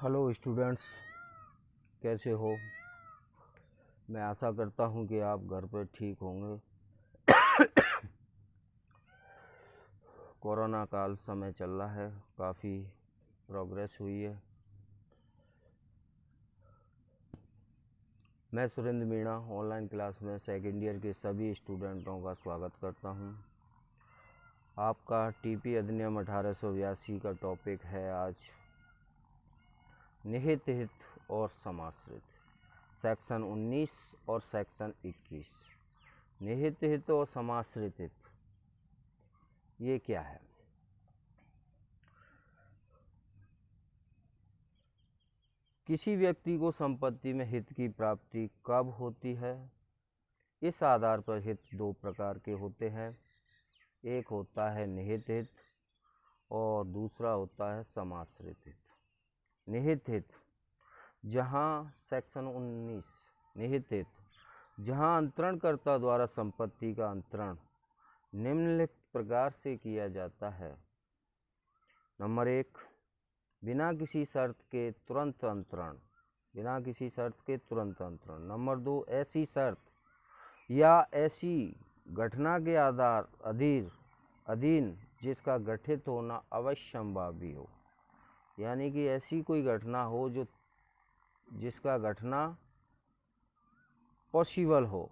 Hello students, कैसे हो। मैं आशा करता हूं कि आप घर पर ठीक होंगे। कोरोना काल समय चल रहा है, काफ़ी प्रोग्रेस हुई है। मैं सुरेंद्र मीणा ऑनलाइन क्लास में सेकेंड ईयर के सभी स्टूडेंटों का स्वागत करता हूं। आपका टीपी अधिनियम 1882 का टॉपिक है आज निहित हित और समाश्रित, सेक्शन 19 और सेक्शन 21। निहित हित और समाश्रित हित ये क्या है। किसी व्यक्ति को संपत्ति में हित की प्राप्ति कब होती है। इस आधार पर हित दो प्रकार के होते हैं, एक होता है निहित हित और दूसरा होता है समाश्रित हित। निहित हित जहाँ सेक्शन 19 निहित हित जहाँ अंतरणकर्ता द्वारा संपत्ति का अंतरण निम्नलिखित प्रकार से किया जाता है। नंबर 1, बिना किसी शर्त के तुरंत अंतरण, बिना किसी शर्त के तुरंत अंतरण। नंबर 2, ऐसी शर्त या ऐसी घटना के अधीन जिसका गठित होना अवश्यंभावी हो, यानी कि ऐसी कोई घटना हो जिसका घटना पॉसिबल हो,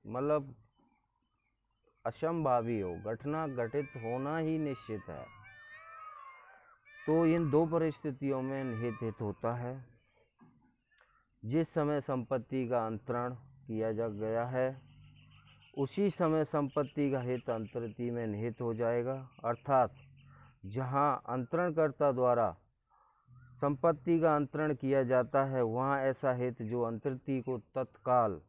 मतलब असंभावी हो, घटना घटित होना ही निश्चित है। तो इन दो परिस्थितियों में निहित हित होता है। जिस समय संपत्ति का अंतरण किया जा गया है उसी समय संपत्ति का हित अंतरिति में निहित हो जाएगा, अर्थात जहां अंतरणकर्ता द्वारा संपत्ति का अंतरण किया जाता है वहां ऐसा हित जो अंतरिति को तत्काल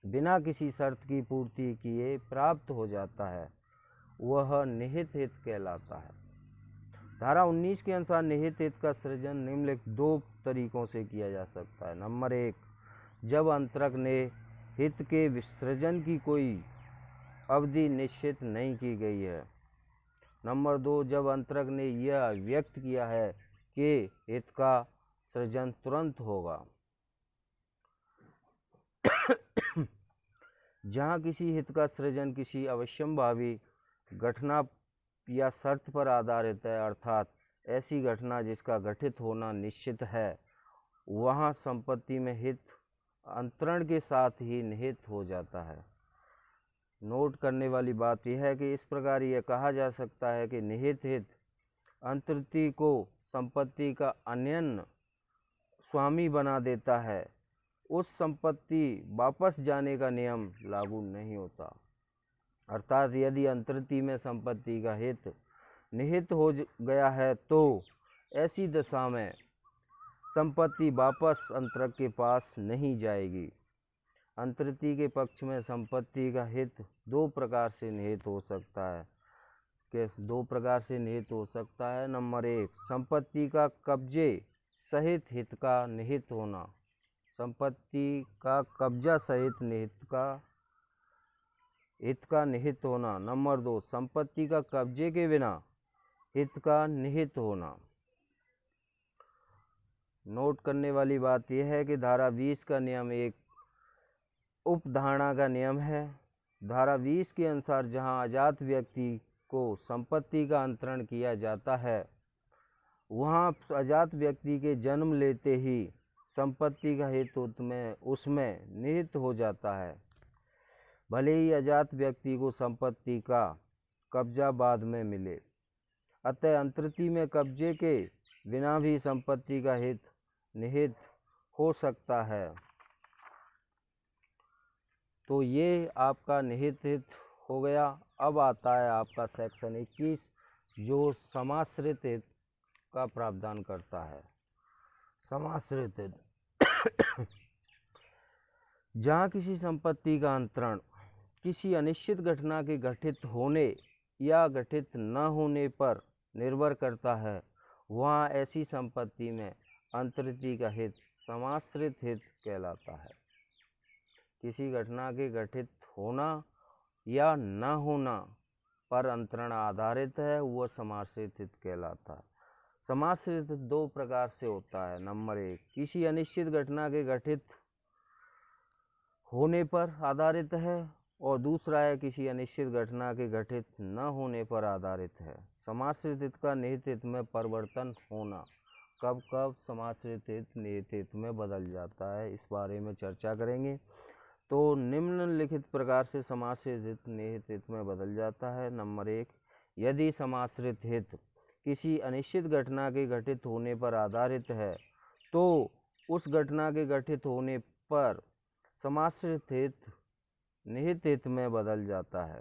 बिना किसी शर्त की पूर्ति किए प्राप्त हो जाता है वह निहित हित कहलाता है। धारा 19 के अनुसार निहित हित का सृजन निम्नलिखित दो तरीकों से किया जा सकता है। नंबर 1, जब अंतरक ने हित के विसर्जन की कोई अवधि निश्चित नहीं की गई है। नंबर 2, जब अंतरक ने यह व्यक्त किया है कि हित का सृजन तुरंत होगा। जहाँ किसी हित का सृजन किसी अवश्यंभावी घटना या शर्त पर आधारित है, अर्थात ऐसी घटना जिसका घटित होना निश्चित है, वहाँ संपत्ति में हित अंतरण के साथ ही निहित हो जाता है। नोट करने वाली बात यह है कि इस प्रकार यह कहा जा सकता है कि निहित हित अंतरिति को संपत्ति का अन्यन स्वामी बना देता है, उस संपत्ति वापस जाने का नियम लागू नहीं होता। अर्थात यदि अंतरिति में संपत्ति का हित निहित हो गया है तो ऐसी दशा में संपत्ति वापस अंतरक के पास नहीं जाएगी। अंतरिति के पक्ष में संपत्ति का हित दो प्रकार से निहित हो सकता है। दो प्रकार से निहित हो सकता है। नंबर 1, संपत्ति का कब्जे सहित हित का निहित होना, संपत्ति का कब्जा सहित हित का निहित होना। नंबर 2, संपत्ति का कब्जे के बिना हित का निहित होना। नोट करने वाली बात यह है कि धारा 20 का नियम एक उपधारणा का नियम है। धारा 20 के अनुसार जहां अजात व्यक्ति को संपत्ति का अंतरण किया जाता है वहां अजात व्यक्ति के जन्म लेते ही संपत्ति का हित उसमें निहित हो जाता है, भले ही अजात व्यक्ति को संपत्ति का कब्जा बाद में मिले। अतः अंतरिति में कब्जे के बिना भी संपत्ति का हित निहित हो सकता है। तो ये आपका निहित हित हो गया। अब आता है आपका सेक्शन 21 जो समाश्रित हित का प्रावधान करता है। समाश्रित हित जहाँ किसी संपत्ति का अंतरण किसी अनिश्चित घटना के घटित होने या घटित न होने पर निर्भर करता है वहाँ ऐसी संपत्ति में अंतरिति का हित समाश्रित हित कहलाता है। किसी घटना के घटित होना या न होना पर अंतरण आधारित है वह समाश्रित हित कहलाता है। समाश्रित दो प्रकार से होता है। नंबर 1, किसी अनिश्चित घटना के घटित होने पर आधारित है, और दूसरा है किसी अनिश्चित घटना के घटित न होने पर आधारित है। समाश्रित हित का निहित हित में परिवर्तन होना। कब कब समाश्रित हित निहित हित में बदल जाता है, इस बारे में चर्चा करेंगे। तो निम्नलिखित प्रकार से समाश्रित हित निहित हित में बदल जाता है। नंबर 1, यदि समाश्रित हित किसी अनिश्चित घटना के घटित होने पर आधारित है तो उस घटना के घटित होने पर समाश्रित हित निहित हित में बदल जाता है।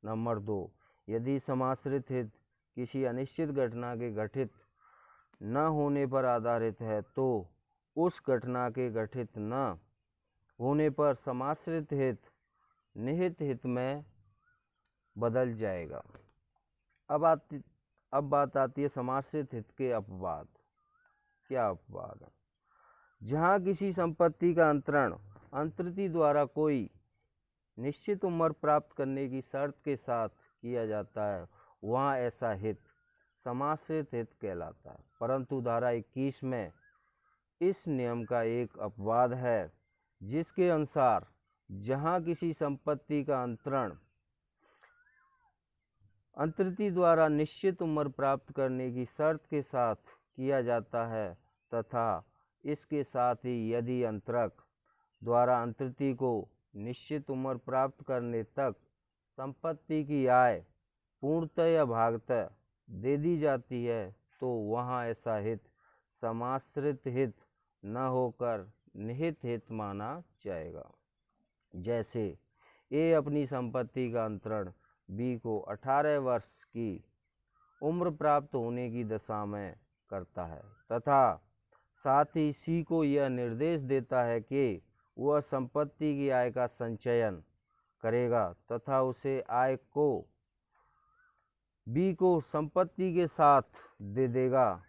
नंबर 2, यदि समाश्रित हित किसी अनिश्चित घटना के घटित न होने पर आधारित है तो उस घटना के घटित न होने पर समाश्रित हित निहित हित में बदल जाएगा। अब बात आती है समाश्रित हित के अपवाद। क्या अपवाद है? जहाँ किसी संपत्ति का अंतरण अंतर्ति द्वारा कोई निश्चित उम्र प्राप्त करने की शर्त के साथ किया जाता है, वहाँ ऐसा हित समाश्रित हित कहलाता है। परंतु धारा 21 में इस नियम का एक अपवाद है, जिसके अनुसार जहाँ किसी संपत्ति का अंतरण अंतर्ति द्वारा निश्चित उम्र प्राप्त करने की शर्त के साथ किया जाता है तथा इसके साथ ही यदि अंतरक द्वारा अंतर्ति को निश्चित उम्र प्राप्त करने तक संपत्ति की आय पूर्णतः या भागतः दे दी जाती है, तो वहाँ ऐसा हित समाश्रित हित न होकर निहित हित माना जाएगा। जैसे ए अपनी संपत्ति का अंतरण बी को 18 वर्ष की उम्र प्राप्त होने की दशा में करता है तथा साथ ही सी को यह निर्देश देता है कि वह संपत्ति की आय का संचयन करेगा तथा उसे आय को बी को संपत्ति के साथ दे देगा।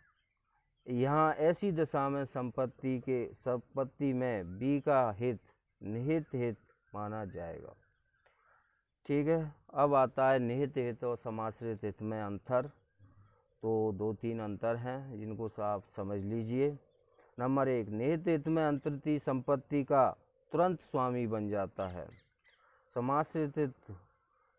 यहाँ ऐसी दशा में संपत्ति में बी का हित निहित हित माना जाएगा। ठीक है, अब आता है निहित हित और समाश्रित हित में अंतर। तो 2-3 अंतर हैं जिनको आप समझ लीजिए। नंबर 1, निहित हित में अंतर्ति संपत्ति का तुरंत स्वामी बन जाता है। समाश्रित हित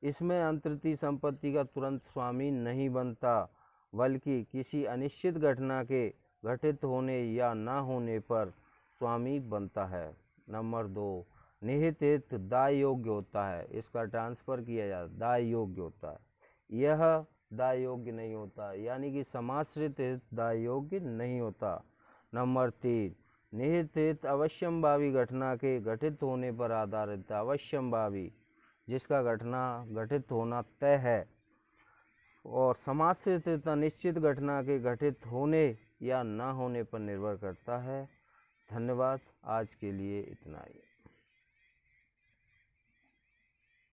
इसमें अंतर्ति संपत्ति का तुरंत स्वामी नहीं बनता, बल्कि किसी अनिश्चित घटना के घटित होने या न होने पर स्वामी बनता है। नंबर 2, निहित हित दाय योग्य होता है, इसका ट्रांसफर किया जाता है, दाय योग्य होता है। यह दाय योग्य नहीं होता, यानी कि समाश्रित हित दाय योग्य नहीं होता। नंबर 3, निहित हित अवश्यंभावी घटना के घटित होने पर आधारित है। अवश्यंभावी जिसका घटना घटित होना तय है, और समाश्रित हित अनिश्चित घटना के घटित होने या न होने पर निर्भर करता है। धन्यवाद, आज के लिए इतना ही।